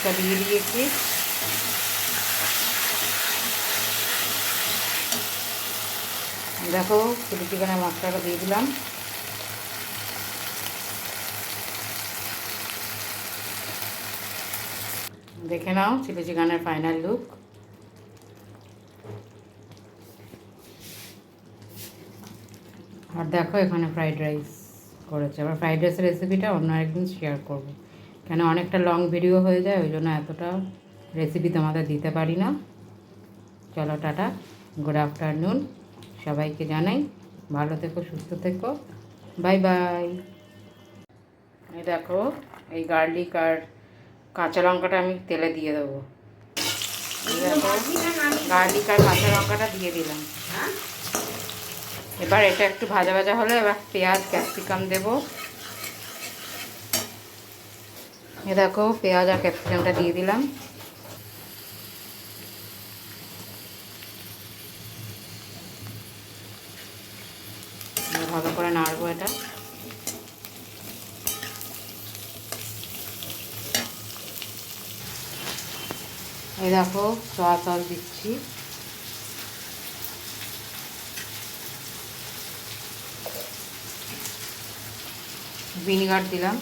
সসটা দিয়ে দিয়েছি। দেখো চিলি চিকেনের মশলাটা দিয়ে দিলাম। দেখে নাও চিলি চিকেনের ফাইনাল লুক। আর দেখো এখানে ফ্রাইড রাইস করেছে। আবার ফ্রাইড রাইসের রেসিপিটা অন্য একদিন শেয়ার করব, কেন অনেকটা লং ভিডিও হয়ে যায়, ওই জন্য এতটা রেসিপি তোমাদের দিতে পারি না। চলো টাটা, গুড আফটারনুন সবাইকে জানাই, ভালো থেকো, সুস্থ থেকো, বাই বাই। এই দেখো এই গার্লিক আর কাঁচা লঙ্কাটা আমি তেলে দিয়ে দেবো। এই দেখো গার্লিক আর কাঁচা লঙ্কাটা দিয়ে দিলাম। এবার এটা একটু ভাজা ভাজা হলে এবার পেঁয়াজ ক্যাপসিকাম দেবো। এ দেখো পেঁয়াজ আর ক্যাপসিকামটা দিয়ে দিলাম। ভালো করে নাড়বো এটা। এই দেখো সয়া সস দিচ্ছি। ভিনিগার দিলাম,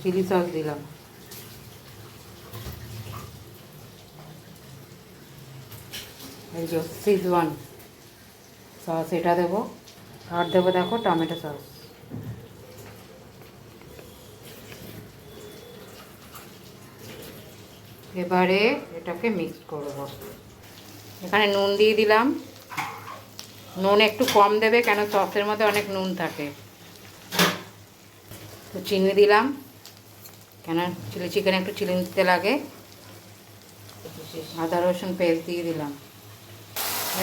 চিলি সস দিলাম, এই যে সিজওয়ান সস এটা দেবো, আর দেবো দেখো টমেটো সস। এবারে এটাকে মিক্স করব। এখানে নুন দিয়ে দিলাম, নুন একটু কম দেবে কেন সসের মধ্যে অনেক নুন থাকে। তো চিনি দিলাম, কেন চিলি চিকেন একটু চিনি দিতে লাগে। আদা রসুন পেস্ট দিয়ে দিলাম।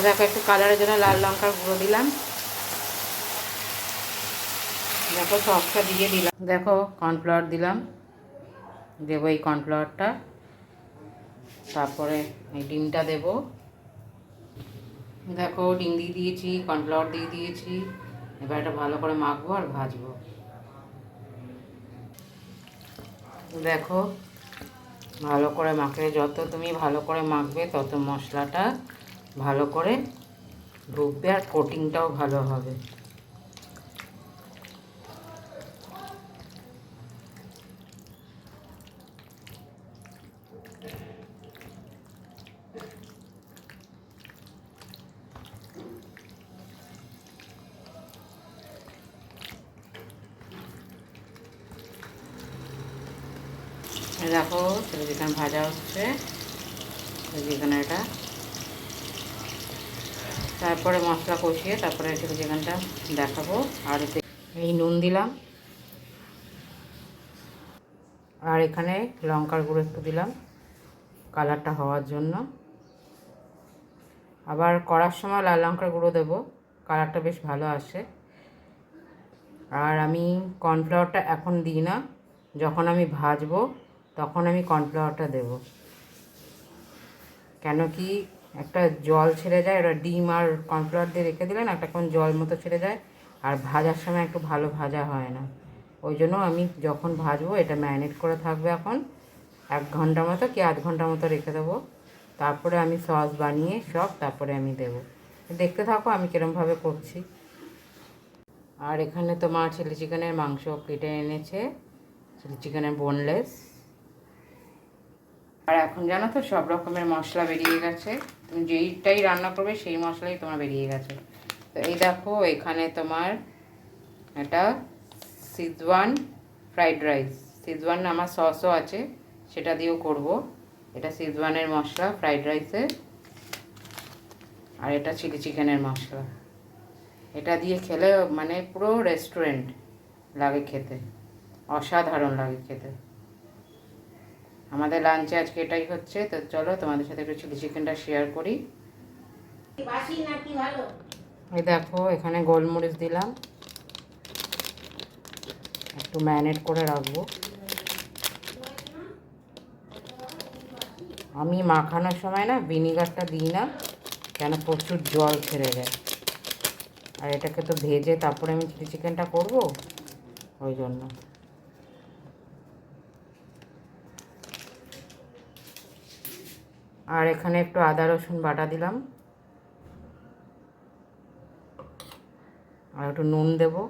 দেখো একটু কালারের জন্য লাল লঙ্কার গুঁড়ো দিলাম। দেখো সসটা দিয়ে দিলাম। দেখো কর্নফ্লাওয়ার দিলাম, দেবো এই কর্নফ্লাওয়ারটা। তারপরে এই ডিমটা দেব। দেখো ডিম দিয়ে দিয়েছি, কর্নফ্লাওয়ার দিয়ে দিয়েছি। এবার এটা ভালো করে মাখবো আর ভাজবো। দেখো ভালো করে মাখলে, যত তুমি ভালো করে মাখবে তত মশলাটা ভালো করে ঢুকবে আর কোটিংটাও ভালো হবে। দেখো চিলি চিকেন ভাজা হচ্ছে, চিকেন এটা। তারপরে মশলা কষিয়ে তারপরে চিলি চিকেনটা দেখাবো। আর এই নুন দিলাম, আর এখানে লঙ্কার গুঁড়ো একটু দিলাম কালারটা হওয়ার জন্য। আবার করার সময় লাল লঙ্কার গুঁড়ো দেবো, কালারটা বেশ ভালো আসে। আর আমি কর্নফ্লাওয়ারটা এখন দিই না, যখন আমি ভাজবো তখন আমি কর্নফ্লাওয়ারটা দেব। কেন কি একটা জল ছেড়ে যায়, ওটা ডিম আর কর্নফ্লাওয়ার দিয়ে রেখে দিলে না একটা কোন জল মতো ছেড়ে যায়, আর ভাজার সময় একটু ভালো ভাজা হয় না। ওই জন্য আমি যখন ভাজবো এটা ম্যারিনেট করে থাকবে এখন 1 ঘন্টা মতো কি 8 ঘন্টা মতো রেখে দেবো। তারপরে আমি সস বানিয়ে সব তারপরে আমি দেব। দেখতে থাকো আমি কীরমভাবে করছি। আর এখানে তোমার চিলি চিকেনের মাংস কেটে এনেছে, চিলি চিকেনের বোনলেস। আর এখন জানো তো সব রকমের মশলা বেরিয়ে গেছে, তুমি যেইটাই রান্না করবে সেই মশলাই তোমার বেরিয়ে গেছে। তো এই দেখো এখানে তোমার এটা সিজওয়ান ফ্রাইড রাইস, সিজওয়ান আমার সসও আছে, সেটা দিয়েও করব। এটা সিজওয়ানের মশলা ফ্রাইড রাইসের, আর এটা চিলি চিকেনের মশলা। এটা দিয়ে খেলে মানে পুরো রেস্টুরেন্ট লাগে খেতে, অসাধারণ লাগে খেতে। আমাদের লাঞ্চে আজকে এটাই হচ্ছে। তো চলো তোমাদের সাথে একটু চিলি চিকেনটা শেয়ার করি। এই দেখো এখানে গোলমরিচ দিলাম, একটু ম্যারিনেট করে রাখবো। আমি মাখানোর সময় না ভিনিগারটা দিই না, কেন প্রচুর জল ছেড়ে যায়। আর এটাকে তো ভেজে তারপরে আমি চিলি চিকেনটা করবো, ওই জন্য। আর এখানে একটু আদা রসুন বাটা দিলাম, আর একটু নুন দেবো।